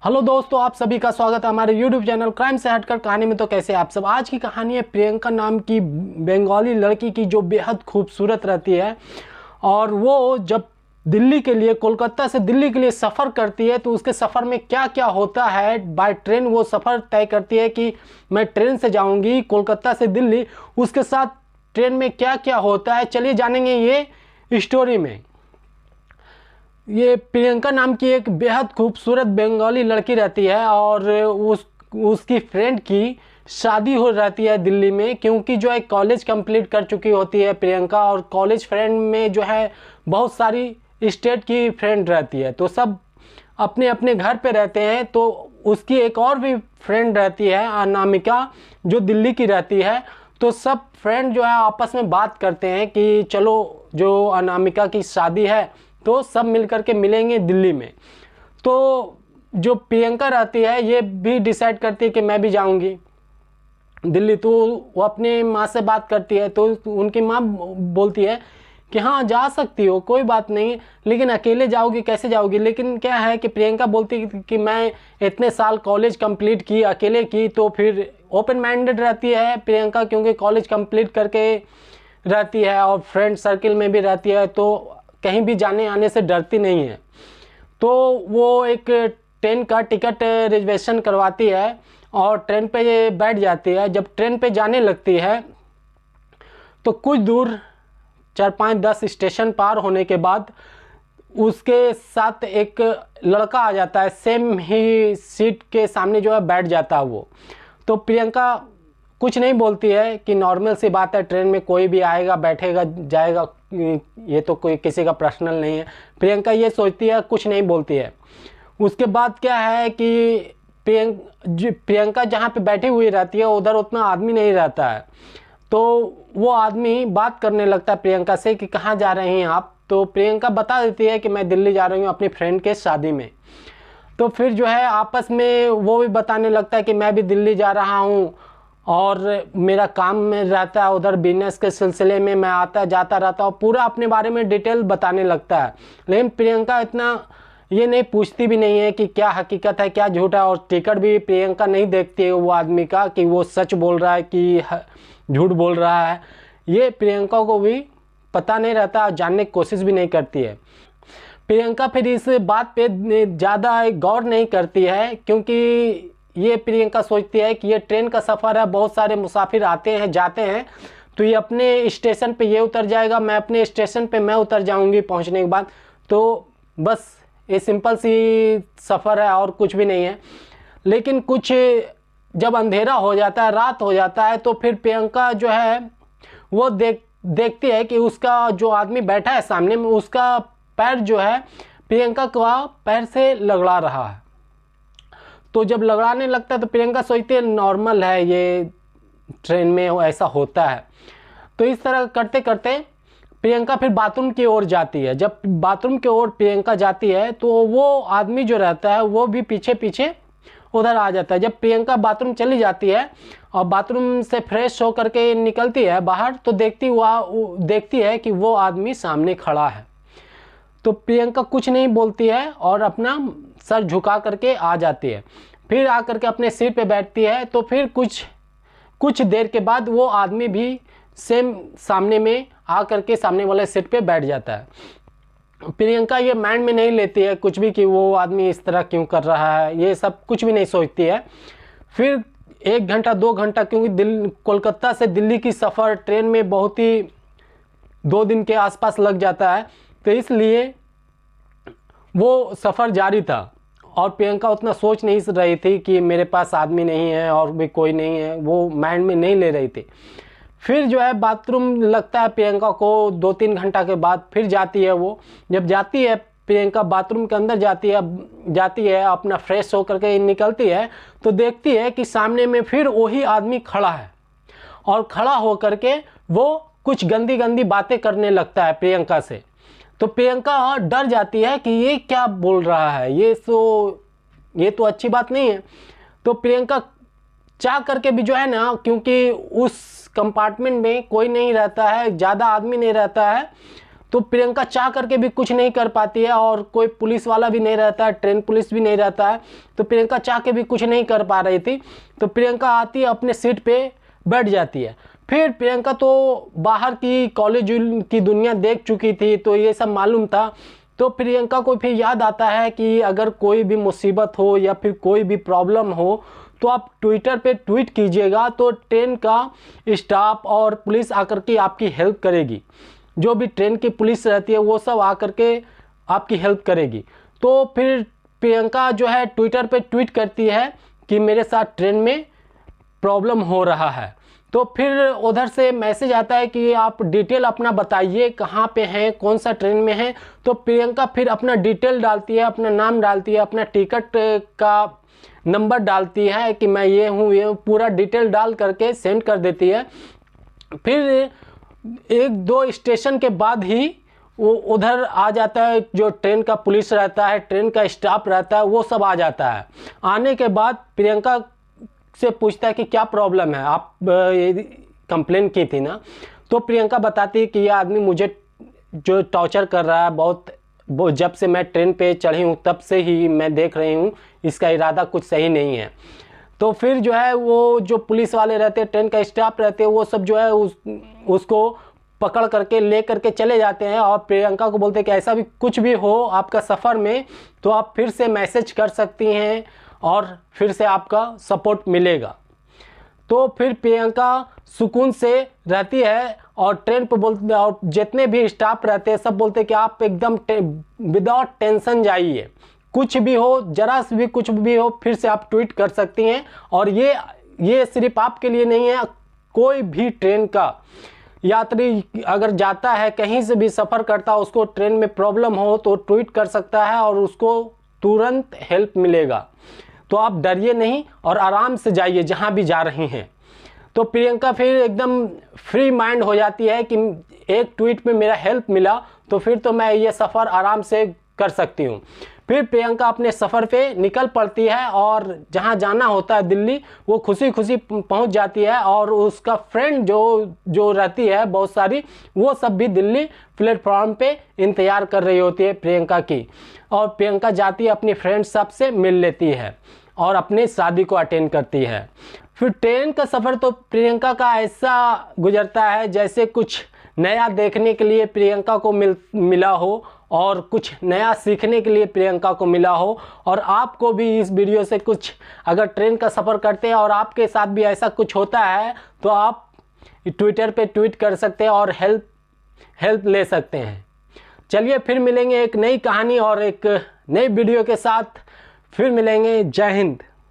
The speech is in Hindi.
हेलो दोस्तों, आप सभी का स्वागत है हमारे YouTube चैनल क्राइम से हटकर कहानी में। तो कैसे आप सब। आज की कहानी है प्रियंका नाम की बंगाली लड़की की, जो बेहद खूबसूरत रहती है। और वो जब दिल्ली के लिए, कोलकाता से दिल्ली के लिए सफ़र करती है तो उसके सफ़र में क्या क्या होता है। बाय ट्रेन वो सफ़र तय करती है कि मैं ट्रेन से जाऊंगी कोलकाता से दिल्ली, उसके साथ ट्रेन में क्या क्या होता है चलिए जानेंगे ये स्टोरी में। ये प्रियंका नाम की एक बेहद खूबसूरत बंगाली लड़की रहती है और उसकी फ्रेंड की शादी हो रहती है दिल्ली में, क्योंकि जो है कॉलेज कंप्लीट कर चुकी होती है प्रियंका। और कॉलेज फ्रेंड में जो है बहुत सारी स्टेट की फ्रेंड रहती है, तो सब अपने अपने घर पे रहते हैं। तो उसकी एक और भी फ्रेंड रहती है अनामिका, जो दिल्ली की रहती है। तो सब फ्रेंड जो है आपस में बात करते हैं कि चलो जो अनामिका की शादी है तो सब मिलकर के मिलेंगे दिल्ली में। तो जो प्रियंका रहती है ये भी डिसाइड करती है कि मैं भी जाऊंगी दिल्ली। तो वो अपने माँ से बात करती है, तो उनकी माँ बोलती है कि हाँ जा सकती हो, कोई बात नहीं, लेकिन अकेले जाओगी, कैसे जाओगी। लेकिन क्या है कि प्रियंका बोलती है कि मैं इतने साल कॉलेज कंप्लीट की अकेले की, तो फिर ओपन माइंडेड रहती है प्रियंका, क्योंकि कॉलेज कंप्लीट करके रहती है और फ्रेंड सर्किल में भी रहती है, तो कहीं भी जाने आने से डरती नहीं है। तो वो एक ट्रेन का टिकट रिजर्वेशन करवाती है और ट्रेन पे बैठ जाती है। जब ट्रेन पे जाने लगती है तो कुछ दूर 4-5-10 स्टेशन पार होने के बाद उसके साथ एक लड़का आ जाता है, सेम ही सीट के सामने जो है बैठ जाता है वो। तो प्रियंका कुछ नहीं बोलती है कि नॉर्मल सी बात है, ट्रेन में कोई भी आएगा बैठेगा जाएगा, ये तो कोई किसी का पर्सनल नहीं है। प्रियंका ये सोचती है, कुछ नहीं बोलती है। उसके बाद क्या है कि प्रियंका जहाँ पे बैठी हुई रहती है उधर उतना आदमी नहीं रहता है। तो वो आदमी बात करने लगता है प्रियंका से कि कहाँ जा रही हैं आप। तो प्रियंका बता देती है कि मैं दिल्ली जा रही हूँ अपनी फ्रेंड के शादी में। तो फिर जो है आपस में वो भी बताने लगता है कि मैं भी दिल्ली जा रहा हूँ और मेरा काम में रहता है, उधर बिजनेस के सिलसिले में मैं आता जाता रहता हूँ। पूरा अपने बारे में डिटेल बताने लगता है। लेकिन प्रियंका इतना ये नहीं पूछती भी नहीं है कि क्या हकीकत है क्या झूठ है। और टिकट भी प्रियंका नहीं देखती है वो आदमी का कि वो सच बोल रहा है कि झूठ बोल रहा है। ये प्रियंका को भी पता नहीं रहता और जानने की कोशिश भी नहीं करती है। प्रियंका फिर इस बात पे ज़्यादा गौर नहीं करती है, क्योंकि ये प्रियंका सोचती है कि ये ट्रेन का सफ़र है, बहुत सारे मुसाफिर आते हैं जाते हैं, तो ये अपने स्टेशन पे ये उतर जाएगा, मैं अपने स्टेशन पे मैं उतर जाऊंगी पहुंचने के बाद। तो बस ये सिंपल सी सफ़र है और कुछ भी नहीं है। लेकिन कुछ जब अंधेरा हो जाता है, रात हो जाता है, तो फिर प्रियंका जो है वो देखती है कि उसका जो आदमी बैठा है सामने में, उसका पैर जो है प्रियंका का पैर से लगड़ा रहा है। तो जब लगड़ाने लगता है तो प्रियंका सोचती है नॉर्मल है, ये ट्रेन में ऐसा होता है। तो इस तरह करते करते प्रियंका फिर बाथरूम की ओर जाती है। जब बाथरूम की ओर प्रियंका जाती है तो वो आदमी जो रहता है वो भी पीछे पीछे उधर आ जाता है। जब प्रियंका बाथरूम चली जाती है और बाथरूम से फ्रेश होकर के निकलती है बाहर, तो देखती है कि वो आदमी सामने खड़ा है। तो प्रियंका कुछ नहीं बोलती है और अपना सर झुका करके आ जाती है। फिर आकर के अपने सीट पे बैठती है। तो फिर कुछ देर के बाद वो आदमी भी सेम सामने में आकर के सामने वाले सीट पे बैठ जाता है। प्रियंका ये माइंड में नहीं लेती है कुछ भी कि वो आदमी इस तरह क्यों कर रहा है, ये सब कुछ भी नहीं सोचती है। फिर 1 घंटा 2 घंटा, क्योंकि कोलकाता से दिल्ली की सफ़र ट्रेन में बहुत ही 2 दिन के आसपास लग जाता है, तो इसलिए वो सफ़र जारी था। और प्रियंका उतना सोच नहीं रही थी कि मेरे पास आदमी नहीं है और भी कोई नहीं है, वो माइंड में नहीं ले रही थी। फिर जो है बाथरूम लगता है प्रियंका को 2-3 घंटा के बाद, फिर जाती है वो। जब जाती है प्रियंका बाथरूम के अंदर जाती है अपना फ्रेश होकर के निकलती है, तो देखती है कि सामने में फिर वही आदमी खड़ा है। और खड़ा होकर के वो कुछ गंदी गंदी बातें करने लगता है प्रियंका से। तो प्रियंका डर जाती है कि ये क्या बोल रहा है, ये तो अच्छी बात नहीं है। तो प्रियंका चाह करके भी जो है ना, क्योंकि उस कंपार्टमेंट में कोई नहीं रहता है, ज़्यादा आदमी नहीं रहता है, तो प्रियंका चाह करके भी कुछ नहीं कर पाती है, और कोई पुलिस वाला भी नहीं रहता है, ट्रेन पुलिस भी नहीं रहता है, तो प्रियंका चाह के भी कुछ नहीं कर पा रही थी। तो प्रियंका आती है, अपने सीट पे बैठ जाती है। फिर प्रियंका तो बाहर की कॉलेज की दुनिया देख चुकी थी, तो ये सब मालूम था। तो प्रियंका को फिर याद आता है कि अगर कोई भी मुसीबत हो या फिर कोई भी प्रॉब्लम हो तो आप ट्विटर पे ट्वीट कीजिएगा, तो ट्रेन का स्टाफ और पुलिस आकर के आपकी हेल्प करेगी। जो भी ट्रेन की पुलिस रहती है वो सब आकर के आपकी हेल्प करेगी। तो फिर प्रियंका जो है ट्विटर पे ट्वीट करती है कि मेरे साथ ट्रेन में प्रॉब्लम हो रहा है। तो फिर उधर से मैसेज आता है कि आप डिटेल अपना बताइए, कहाँ पे हैं, कौन सा ट्रेन में हैं। तो प्रियंका फिर अपना डिटेल डालती है, अपना नाम डालती है, अपना टिकट का नंबर डालती है कि मैं ये हूँ, ये पूरा डिटेल डाल करके सेंड कर देती है। फिर 1-2 स्टेशन के बाद ही वो उधर आ जाता है, जो ट्रेन का पुलिस रहता है, ट्रेन का स्टाफ रहता है, वो सब आ जाता है। आने के बाद प्रियंका से पूछता है कि क्या प्रॉब्लम है, आप कंप्लेन की थी ना। तो प्रियंका बताती है कि यह आदमी मुझे जो टॉर्चर कर रहा है बहुत, जब से मैं ट्रेन पे चढ़ी हूँ तब से ही मैं देख रही हूँ, इसका इरादा कुछ सही नहीं है। तो फिर जो है वो जो पुलिस वाले रहते हैं, ट्रेन का स्टाफ रहते हैं, वो सब जो है उसको पकड़ करके ले करके चले जाते हैं, और प्रियंका को बोलते हैं कि ऐसा भी कुछ भी हो आपका सफ़र में तो आप फिर से मैसेज कर सकती हैं और फिर से आपका सपोर्ट मिलेगा। तो फिर प्रियंका सुकून से रहती है, और ट्रेन पर बोलते, और जितने भी स्टाफ रहते हैं सब बोलते हैं कि आप एकदम विदाउट टेंशन जाइए, कुछ भी हो, जरा से भी कुछ भी हो, फिर से आप ट्वीट कर सकती हैं। और ये सिर्फ आपके लिए नहीं है, कोई भी ट्रेन का यात्री अगर जाता है, कहीं से भी सफ़र करता है, उसको ट्रेन में प्रॉब्लम हो तो ट्वीट कर सकता है और उसको तुरंत हेल्प मिलेगा। तो आप डरिए नहीं और आराम से जाइए जहाँ भी जा रही हैं। तो प्रियंका फिर एकदम फ्री माइंड हो जाती है कि एक ट्वीट में मेरा हेल्प मिला, तो फिर तो मैं ये सफ़र आराम से कर सकती हूँ। फिर प्रियंका अपने सफ़र पे निकल पड़ती है, और जहाँ जाना होता है दिल्ली, वो खुशी खुशी पहुँच जाती है। और उसका फ्रेंड जो रहती है बहुत सारी, वो सब भी दिल्ली प्लेटफॉर्म पे इंतज़ार कर रही होती है प्रियंका की। और प्रियंका जाती है, अपनी फ्रेंड सब से मिल लेती है और अपनी शादी को अटेंड करती है। फिर ट्रेन का सफ़र तो प्रियंका का ऐसा गुजरता है जैसे कुछ नया देखने के लिए प्रियंका को मिला हो, और कुछ नया सीखने के लिए प्रियंका को मिला हो। और आपको भी इस वीडियो से कुछ, अगर ट्रेन का सफ़र करते हैं और आपके साथ भी ऐसा कुछ होता है, तो आप ट्विटर पे ट्वीट कर सकते हैं और हेल्प ले सकते हैं। चलिए फिर मिलेंगे एक नई कहानी और एक नई वीडियो के साथ, फिर मिलेंगे। जय हिंद।